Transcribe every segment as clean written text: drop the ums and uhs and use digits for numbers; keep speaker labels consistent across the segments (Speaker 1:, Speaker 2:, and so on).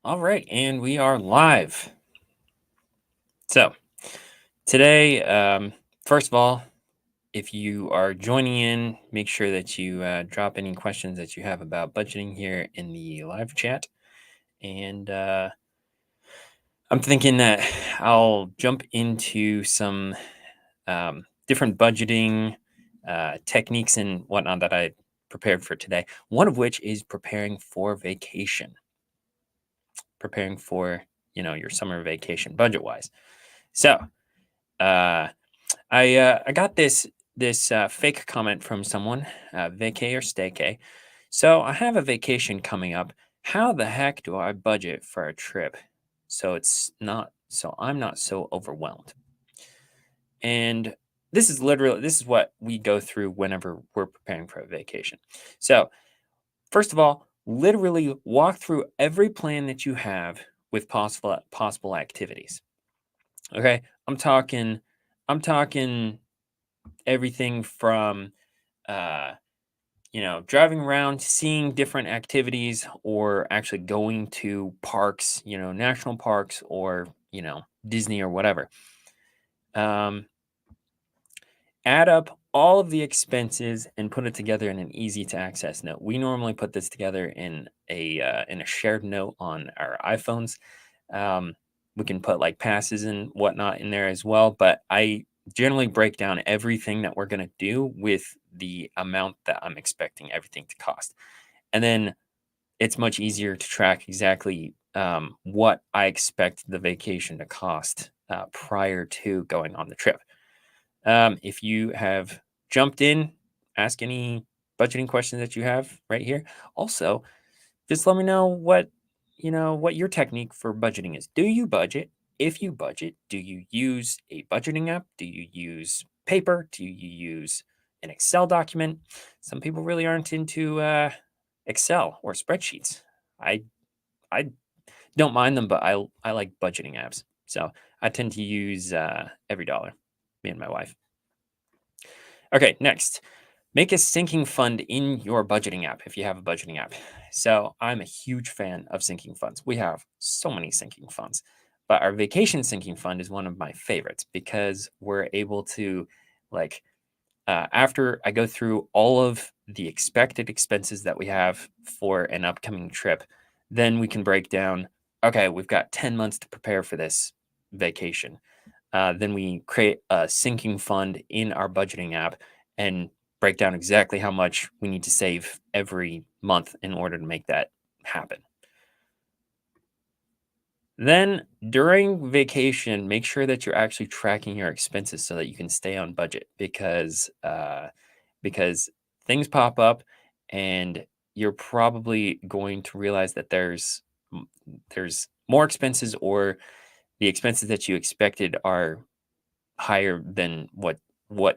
Speaker 1: All right, and we are live. So today, first of all, if you are joining in, make sure that you drop any questions that you have about budgeting here in the live chat. And I'm thinking that I'll jump into some different budgeting techniques and whatnot that I prepared for today. One of which is preparing for vacation, preparing for your summer vacation budget wise. So uh, I got this fake comment from someone, vacay or staycay. So I have a vacation coming up. How the heck do I budget for a trip so I'm not so overwhelmed? And this is what we go through whenever we're preparing for a vacation. So first of all, literally walk through every plan that you have with possible activities. Okay, I'm talking everything from uh, driving around, seeing different activities, or actually going to parks, national parks or Disney or whatever. Um, Add up all of the expenses and put it together in an easy to access note. We normally put this together in a shared note on our iPhones. Um, we can put like passes and whatnot in there as well, but I generally break down everything that we're going to do with the amount that I'm expecting everything to cost. And then it's much easier to track exactly what I expect the vacation to cost prior to going on the trip. If you have jumped in, ask any budgeting questions that you have right here. Also, just let me know what your technique for budgeting is. Do you budget? If you budget, do you use a budgeting app? Do you use paper? Do you use an Excel document? Some people really aren't into Excel or spreadsheets. I I don't mind them, but I like budgeting apps. So I tend to use Every Dollar. Me and my wife. Okay, next. Make a sinking fund in your budgeting app if you have a budgeting app. So I'm a huge fan of sinking funds. We have so many sinking funds, but our vacation sinking fund is one of my favorites because we're able to, like, after I go through all of the expected expenses that we have for an upcoming trip, then we can break down, okay, we've got 10 months to prepare for this vacation. Then we create a sinking fund in our budgeting app and break down exactly how much we need to save every month in order to make that happen. Then during vacation, make sure that you're actually tracking your expenses so that you can stay on budget because things pop up and you're probably going to realize that there's more expenses, or the expenses that you expected are higher than what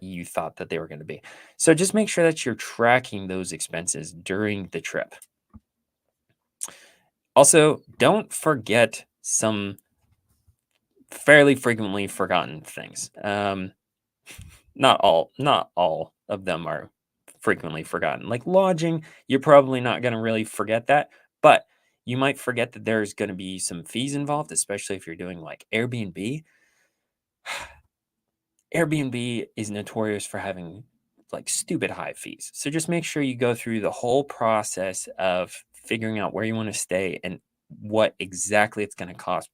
Speaker 1: you thought that they were going to be. So just make sure that you're tracking those expenses during the trip. Also, don't forget some fairly frequently forgotten things. Not all of them are frequently forgotten. Like lodging, you're probably not going to really forget that, but you might forget that there's going to be some fees involved, especially if you're doing like Airbnb. Airbnb is notorious for having like stupid high fees. So just make sure you go through the whole process of figuring out where you want to stay and what exactly it's going to cost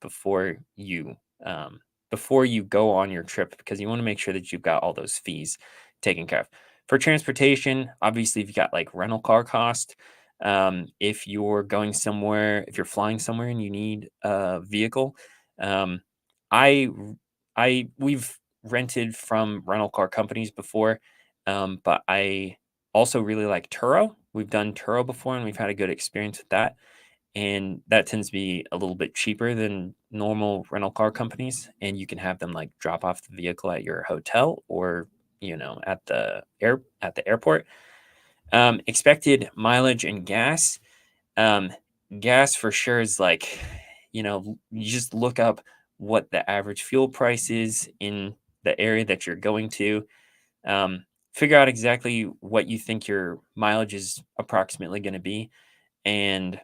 Speaker 1: um, before you go on your trip, because you want to make sure that you've got all those fees taken care of. For transportation, obviously, if you got like rental car cost, if you're going somewhere, if you're flying somewhere and you need a vehicle, um, I we've rented from rental car companies before, but I also really like Turo. We've done Turo before, and we've had a good experience with that. And that tends to be a little bit cheaper than normal rental car companies, and you can have them like drop off the vehicle at your hotel or at the airport. Expected mileage and gas. Um, Gas for sure is like, you just look up what the average fuel price is in the area that you're going to. Figure out exactly what you think your mileage is approximately going to be. And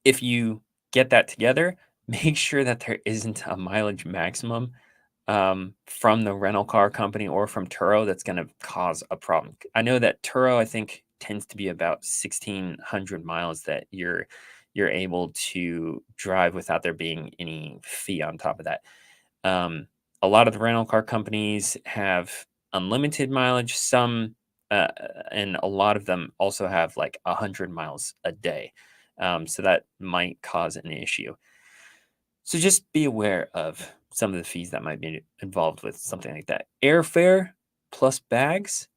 Speaker 1: if you get that together, make sure that there isn't a mileage maximum from the rental car company or from Turo that's going to cause a problem. I know that Turo, I think, tends to be about 1,600 miles that you're able to drive without there being any fee on top of that. Um, a lot of the rental car companies have unlimited mileage. Some uh, and a lot of them also have like 100 miles a day. So that might cause an issue. So just be aware of some of the fees that might be involved with something like that. Airfare plus bags,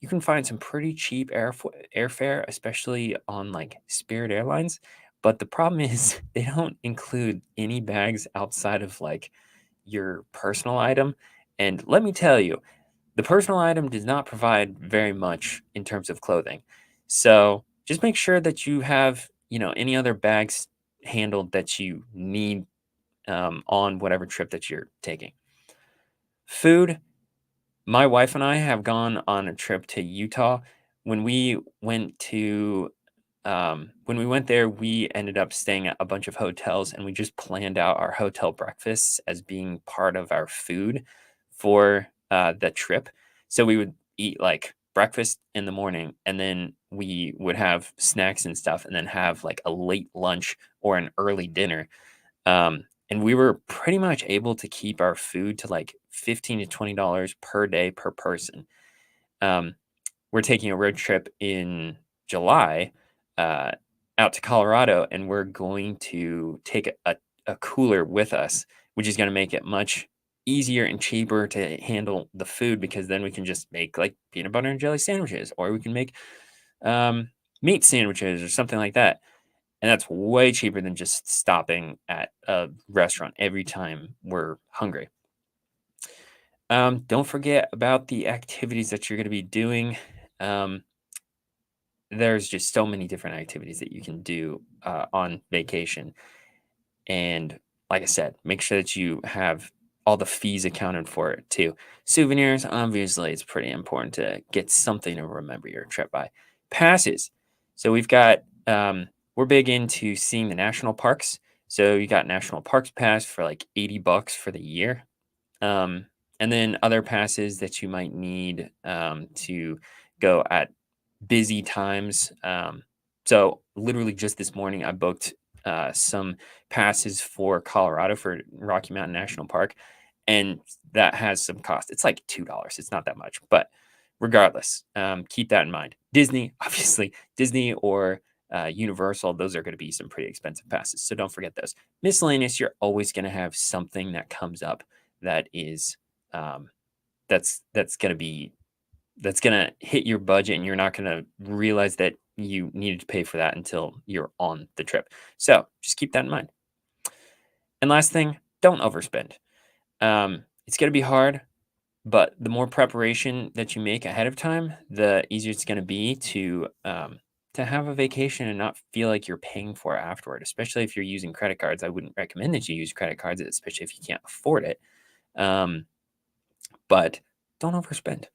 Speaker 1: you can find some pretty cheap airfare, especially on like Spirit Airlines. But the problem is they don't include any bags outside of like your personal item. And let me tell you, the personal item does not provide very much in terms of clothing. So just make sure that you have, any other bags handled that you need on whatever trip that you're taking. Food, my wife and I have gone on a trip to Utah. When we went to when we went there, we ended up staying at a bunch of hotels and we just planned out our hotel breakfasts as being part of our food for the trip. So we would eat like breakfast in the morning and then we would have snacks and stuff and then have like a late lunch or an early dinner. And we were pretty much able to keep our food to like $15 to $20 per day per person. Um, we're taking a road trip in July uh, out to Colorado, and we're going to take a cooler with us, which is going to make it much easier and cheaper to handle the food because then we can just make like peanut butter and jelly sandwiches, or we can make um, meat sandwiches or something like that. And that's way cheaper than just stopping at a restaurant every time we're hungry. Don't forget about the activities that you're going to be doing. Um, there's just so many different activities that you can do on vacation. And like I said, make sure that you have all the fees accounted for it too. Souvenirs, obviously, it's pretty important to get something to remember your trip by. Passes. So we're big into seeing the national parks. So you got National Parks Pass for like $80 for the year. Um, and then other passes that you might need to go at busy times. So literally just this morning, I booked some passes for Colorado for Rocky Mountain National Park, and that has some cost. It's like $2. It's not that much, but regardless, keep that in mind. Disney, obviously, Disney or Universal, those are going to be some pretty expensive passes. So don't forget those. Miscellaneous, you're always going to have something that comes up that is um, that's going to be that's gonna hit your budget and you're not gonna realize that you needed to pay for that until you're on the trip. So just keep that in mind. And last thing, don't overspend. It's gonna be hard, but the more preparation that you make ahead of time, the easier it's gonna be to have a vacation and not feel like you're paying for it afterward. Especially if you're using credit cards, I wouldn't recommend that you use credit cards, especially if you can't afford it. Um, but don't overspend.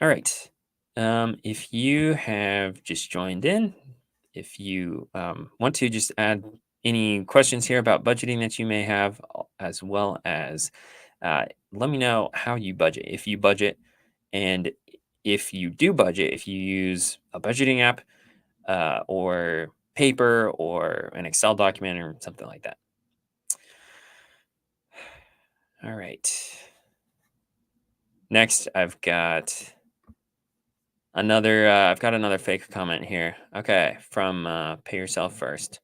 Speaker 1: All right. If you have just joined in, if you want to just add any questions here about budgeting that you may have, as well as let me know how you budget. If you budget, and if you do budget, if you use a budgeting app or paper or an Excel document or something like that. All right. Next, I've got another fake comment here. Okay, from Pay Yourself First.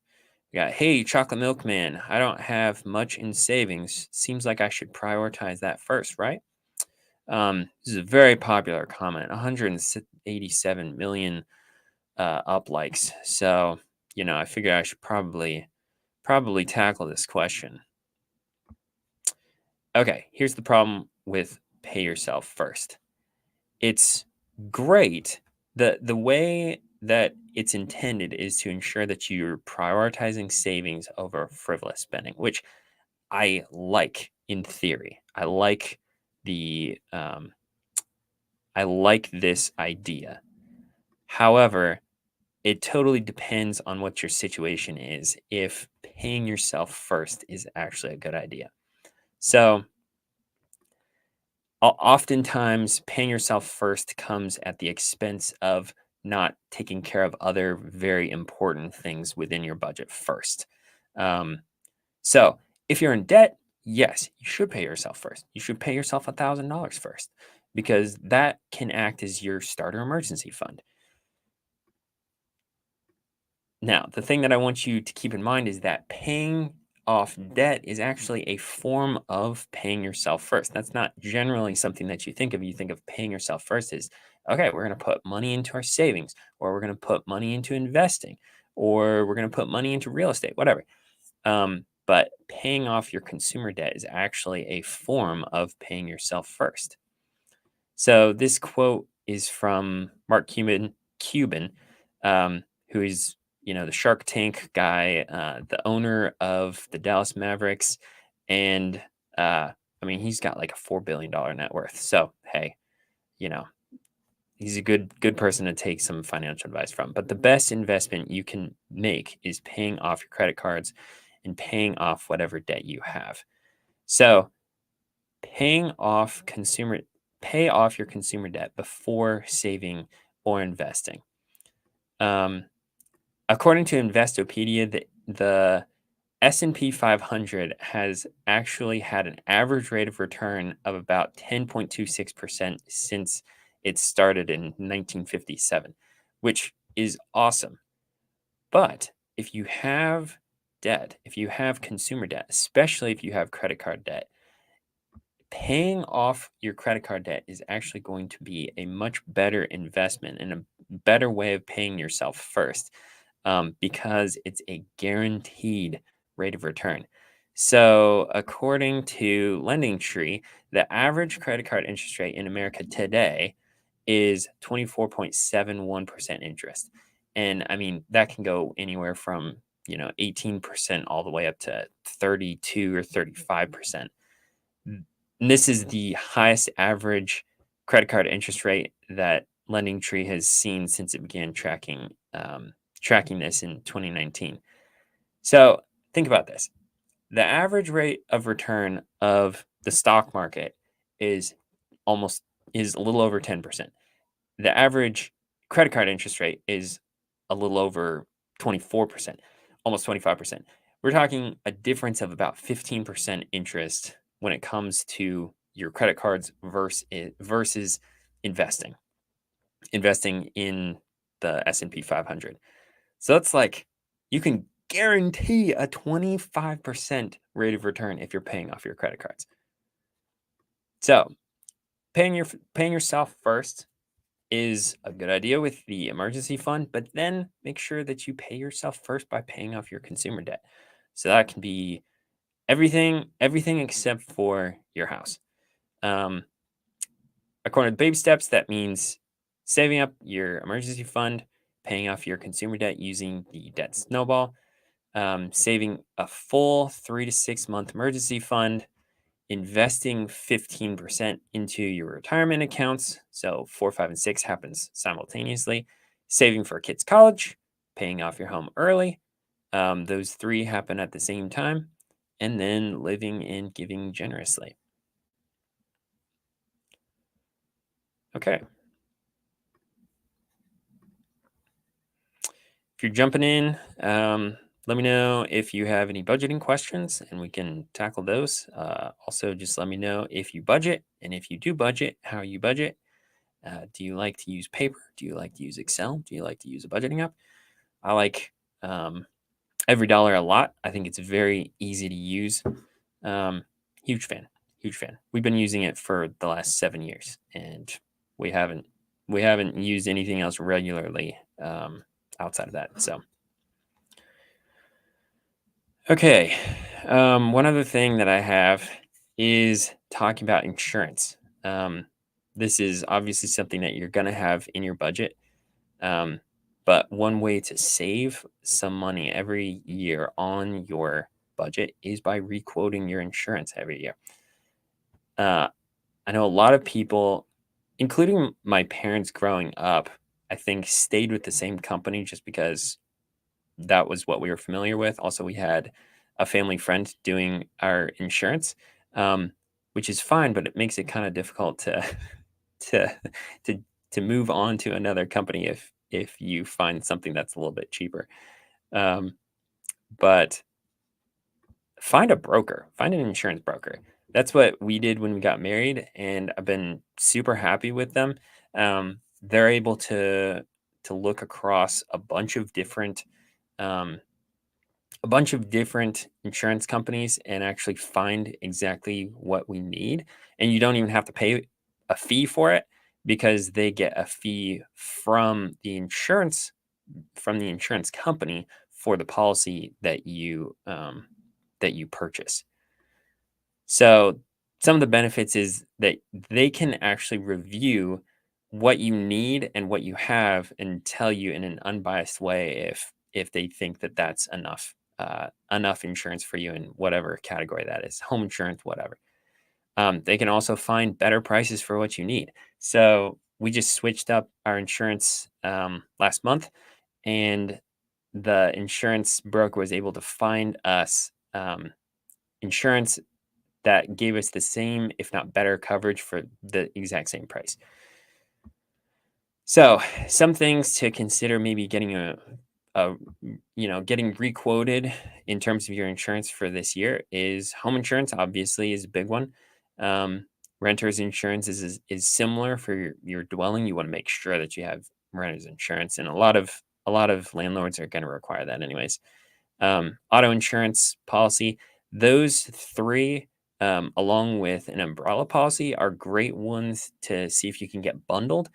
Speaker 1: We got, hey, Chocolate Milkman, I don't have much in savings. Seems like I should prioritize that first, right? This is a very popular comment. 187 million up likes. So, I figure I should probably tackle this question. Okay, here's the problem with Pay Yourself First. It's great. The way that it's intended is to ensure that you're prioritizing savings over frivolous spending, which I like in theory. The I like this idea. However, it totally depends on what your situation is if paying yourself first is actually a good idea. So, oftentimes, paying yourself first comes at the expense of not taking care of other very important things within your budget first. Um, so, if you're in debt, yes, you should pay yourself first. You should pay yourself $1,000 first because that can act as your starter emergency fund. Now, the thing that I want you to keep in mind is that paying off debt is actually a form of paying yourself first. That's not generally something that you think of. You think of paying yourself first as, okay, we're going to put money into our savings, or we're going to put money into investing, or we're going to put money into real estate, whatever. But paying off your consumer debt is actually a form of paying yourself first. So this quote is from Mark Cuban, who is the Shark Tank guy, the owner of the Dallas Mavericks, and I mean he's got like a $4 billion net worth. So hey, you know he's a good person to take some financial advice from. But the best investment you can make is paying off your credit cards and paying off whatever debt you have. So paying off consumer pay off your consumer debt before saving or investing. Um, According to Investopedia, the S&P 500 has actually had an average rate of return of about 10.26% since it started in 1957, which is awesome. But if you have debt, if you have consumer debt, especially if you have credit card debt, paying off your credit card debt is actually going to be a much better investment and a better way of paying yourself first, because it's a guaranteed rate of return. So, according to LendingTree, the average credit card interest rate in America today is 24.71% interest. And I mean, that can go anywhere from 18% all the way up to 32 or 35%. And this is the highest average credit card interest rate that LendingTree has seen since it began tracking this in 2019. So think about this: the average rate of return of the stock market is almost is a little over 10%. The average credit card interest rate is a little over 24%, almost 25%. We're talking a difference of about 15% interest when it comes to your credit cards versus investing, investing in the S&P 500. So it's like you can guarantee a 25% rate of return if you're paying off your credit cards. So paying yourself first is a good idea with the emergency fund, but then make sure that you pay yourself first by paying off your consumer debt. So that can be everything except for your house. Um, According to baby steps, that means saving up your emergency fund, paying off your consumer debt using the debt snowball, saving a full 3 to 6 month emergency fund, investing 15% into your retirement accounts. So 4, 5, and 6 happens simultaneously. Saving for kids' college, paying off your home early. Those three happen at the same time. And then living and giving generously. Okay. If you're jumping in, let me know if you have any budgeting questions and we can tackle those. Also, just let me know if you budget, and if you do budget, how you budget. Do you like to use paper? Do you like to use Excel? Do you like to use a budgeting app? I like Every Dollar a lot. I think it's very easy to use. Um, huge fan, huge fan. We've been using it for the last 7 years, and we haven't used anything else regularly outside of that. So, okay, one other thing that I have is talking about insurance. This is obviously something that you're going to have in your budget. Um, but one way to save some money every year on your budget is by requoting your insurance every year. Uh, I know a lot of people, including my parents growing up, I think, stayed with the same company just because that was what we were familiar with. Also, we had a family friend doing our insurance, um, which is fine, but it makes it kind of difficult to to to to move on to another company if you find something that's a little bit cheaper. Um, but find a broker, find an insurance broker. That's what we did when we got married, and I've been super happy with them. They're able to look across um, a bunch of different insurance companies and actually find exactly what we need. And you don't even have to pay a fee for it because they get a fee from the insurance company for the policy that you purchase. So some of the benefits is that they can actually review what you need and what you have and tell you in an unbiased way if they think that that's enough insurance for you in whatever category that is, home insurance, whatever. They can also find better prices for what you need. So we just switched up our insurance last month, and the insurance broker was able to find us insurance that gave us the same, if not better, coverage for the exact same price. So, some things to consider: maybe getting a getting requoted in terms of your insurance for this year is home insurance. Obviously, is a big one. Um, Renter's insurance is similar for your dwelling. You want to make sure that you have renter's insurance, and a lot of landlords are going to require that anyways. Auto insurance policy. Those three, along with an umbrella policy, are great ones to see if you can get bundled.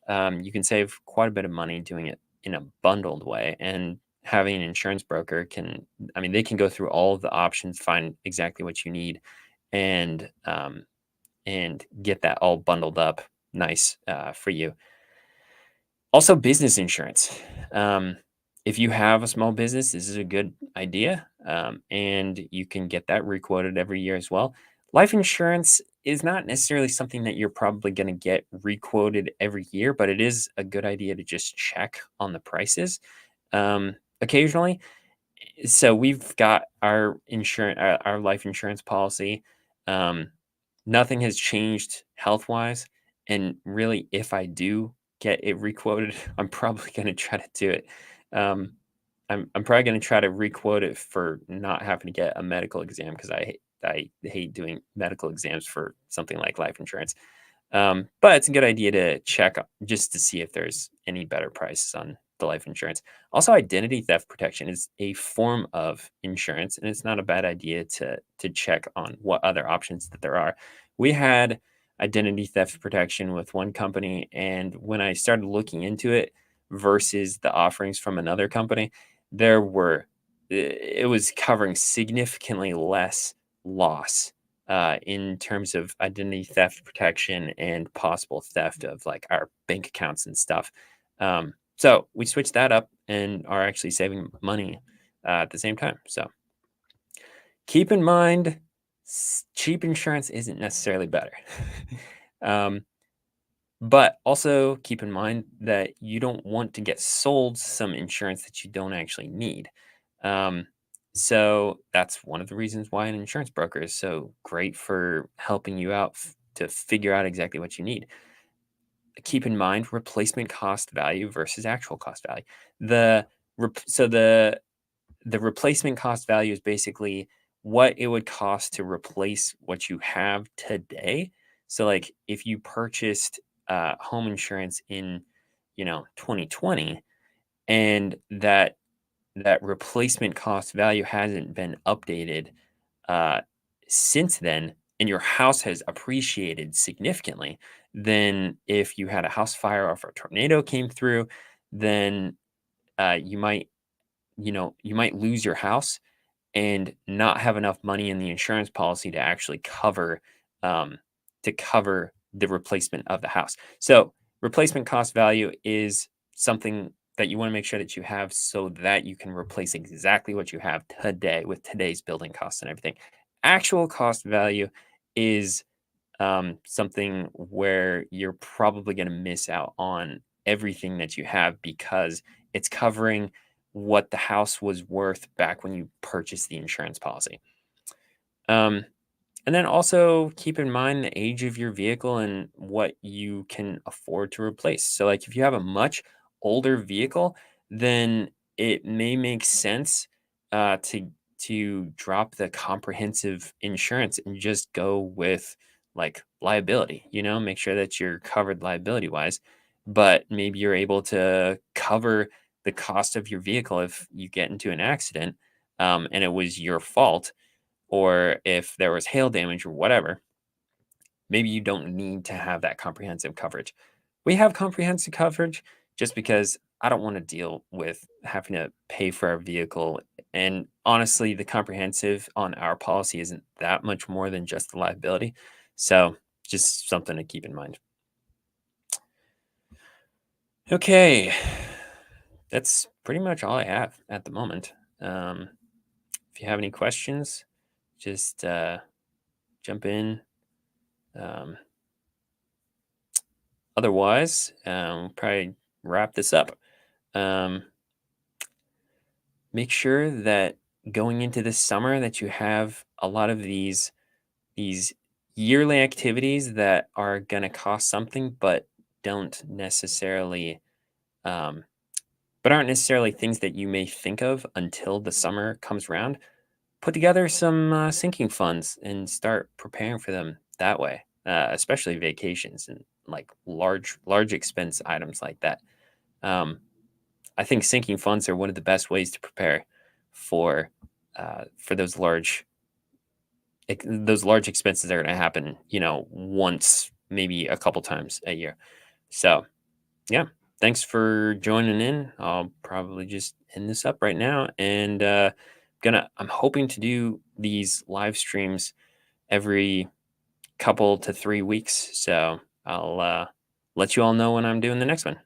Speaker 1: You can save quite a bit of money doing it in a bundled way, and having an insurance broker I mean, they can go through all of the options, find exactly what you need, and get that all bundled up nice for you. Also, business insurance. If you have a small business, this is a good idea, and you can get that requoted every year as well. Life insurance is not necessarily something that you're probably going to get requoted every year, but it is a good idea to just check on the prices occasionally. So we've got our life insurance policy. Um, Nothing has changed health wise, and really, if I do get it requoted, I'm probably going to try to do it. Um, I'm probably going to try to requote it for not having to get a medical exam because I hate doing medical exams for something like life insurance. But it's a good idea to check just to see if there's any better prices on the life insurance. Also, identity theft protection is a form of insurance, and it's not a bad idea to check on what other options that there are. We had identity theft protection with one company, and when I started looking into it versus the offerings from another company, there were it was covering significantly less loss in terms of identity theft protection and possible theft of like our bank accounts and stuff. So we switched that up and are actually saving money at the same time. So keep in mind, cheap insurance isn't necessarily better. um, but also keep in mind that you don't want to get sold some insurance that you don't actually need. Um, so that's one of the reasons why an insurance broker is so great for helping you out to figure out exactly what you need. Keep in mind replacement cost value versus actual cost value. The so the replacement cost value is basically what it would cost to replace what you have today. So, like, if you purchased home insurance in, 2020, and that replacement cost value hasn't been updated uh, since then, and your house has appreciated significantly, then if you had a house fire or if a tornado came through, then you might, you might lose your house and not have enough money in the insurance policy to actually um, cover the replacement of the house. So replacement cost value is something that you want to make sure that you have so that you can replace exactly what you have today with today's building costs and everything. Actual cost value is something where you're probably going to miss out on everything that you have because it's covering what the house was worth back when you purchased the insurance policy. Um, and then also keep in mind the age of your vehicle and what you can afford to replace. So, like if you have a much older vehicle, then it may make sense to drop the comprehensive insurance and just go with like liability. Make sure that you're covered liability wise, but maybe you're able to cover the cost of your vehicle if you get into an accident, and it was your fault, or if there was hail damage or whatever, maybe you don't need to have that comprehensive coverage. We have comprehensive coverage just because I don't want to deal with having to pay for our vehicle. And honestly, the comprehensive on our policy isn't that much more than just the liability. So, just something to keep in mind. Okay. That's pretty much all I have at the moment. Um, if you have any questions, just jump in. Um, Otherwise, we'll probably wrap this up. Um, Make sure that going into this summer that you have a lot of these yearly activities that are going to cost something, don't necessarily um, but aren't necessarily things that you may think of until the summer comes around. Put together some sinking funds and start preparing for them that way, especially vacations and like large expense items like that. Um, I think sinking funds are one of the best ways to prepare for for those large expenses that are going to happen. Once, maybe a couple times a year. So yeah, thanks for joining in. I'll probably just end this up right now, and I'm hoping to do these live streams every couple to 3 weeks. So I'll let you all know when I'm doing the next one.